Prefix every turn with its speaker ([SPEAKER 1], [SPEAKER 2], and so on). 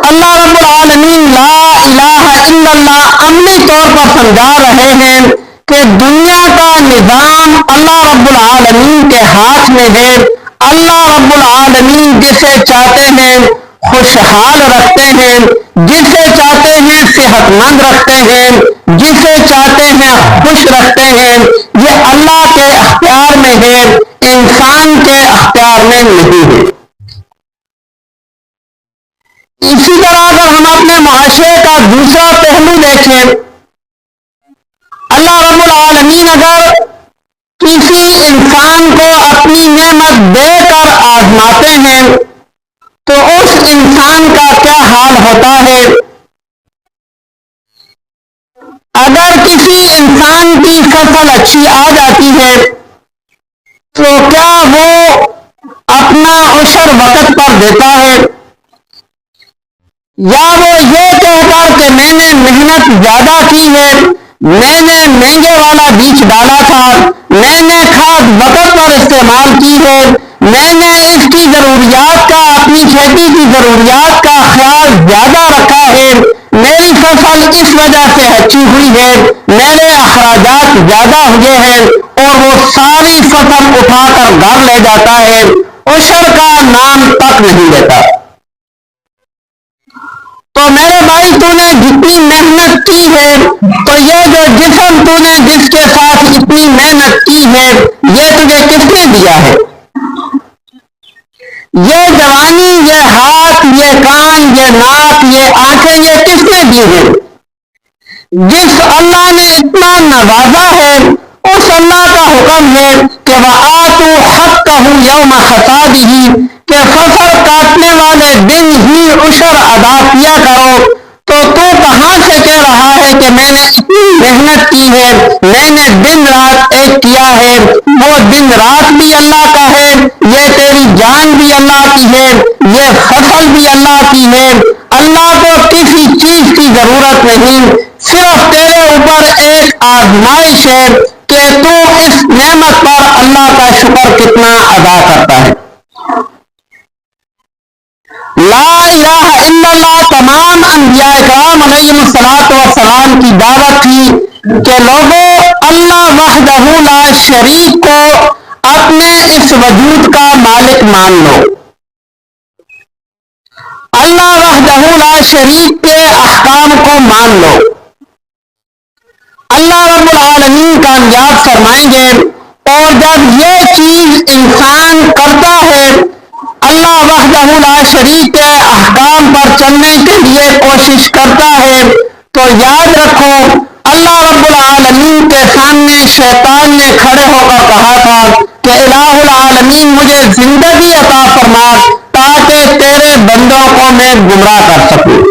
[SPEAKER 1] اللہ رب العالمین لا الہ الا اللہ عملی طور پر سمجھا رہے ہیں کہ دنیا کا نظام اللہ رب العالمین کے ہاتھ میں ہے. اللہ رب العالمین جسے چاہتے ہیں خوشحال رکھتے ہیں، جسے چاہتے ہیں صحت مند رکھتے ہیں، جسے چاہتے ہیں خوش رکھتے ہیں. یہ اللہ کے اختیار میں ہے، انسان کے اختیار میں نہیں ہے. اسی طرح اگر ہم اپنے معاشرے کا دوسرا پہلو دیکھیں، اللہ رب العالمین اگر کسی انسان کو اپنی نعمت دے کر آزماتے ہیں تو اس انسان کا کیا حال ہوتا ہے. اگر کسی انسان کی فصل اچھی آ جاتی ہے تو کیا وہ اپنا عشر وقت پر دیتا ہے، یا وہ یہ کہہ کر کہ میں نے محنت زیادہ کی ہے، میں نے مہنگے والا بیج ڈالا تھا، میں نے کھاد وقت پر استعمال کی ہے، میں نے اس کی ضروریات کا، اپنی کھیتی کی ضروریات کا خیال زیادہ رکھا ہے، میری فصل اس وجہ سے اچھی ہوئی ہے، میرے اخراجات زیادہ ہوئے ہیں، اور وہ ساری فصل اٹھا کر گھر لے جاتا ہے، عشر کا نام تک نہیں لیتا. تو میرے بھائی تو نے جتنی محنت کی ہے، تو یہ جو جسم تو نے جس کے ساتھ اتنی محنت کی ہے، یہ تجھے کس نے دیا ہے؟ یہ جوانی، یہ ہاتھ، یہ کان، یہ ناک، یہ آنکھیں، یہ کس نے دی ہے؟ جس اللہ نے اتنا نوازا ہے، اس اللہ کا حکم ہے کہ وَآتُوا حَقَّهُ يَوْمَ حَصَادِهِ، کہ فصل کاٹنے والے دن ہی عشر ادا کیا کرو. تو کہاں سے کہہ رہا ہے کہ میں نے اتنی محنت کی ہے، میں نے دن رات ایک کیا ہے؟ وہ دن رات بھی اللہ کا ہے، یہ تیری جان بھی اللہ کی ہے، یہ فصل بھی اللہ کی ہے. اللہ کو کسی چیز کی ضرورت نہیں، صرف تیرے اوپر ایک آزمائش ہے کہ تو اس نعمت پر اللہ کا شکر کتنا ادا کرتا ہے. لا الہ الا اللہ تمام انبیاء کرام علیہم الصلوۃ والسلام کی دعوت تھی کہ لوگوں اللہ وحدہ لا شریک کو اپنے اس وجود کا مالک مان لو. اللہ وحدہ لا شریک کے احکام کو مان لو. اللہ رب العالمین کامیاب فرمائیں گے. اور جب یہ چیز انسان کرتا ہے، اللہ وحدہ لا شریک کے احکام پر چلنے کے لیے کوشش کرتا ہے، تو یاد رکھو اللہ رب العالمین کے سامنے شیطان نے کھڑے ہو کر کہا تھا کہ الہ العالمین مجھے زندگی عطا فرما تاکہ تیرے بندوں کو میں گمراہ کر سکوں.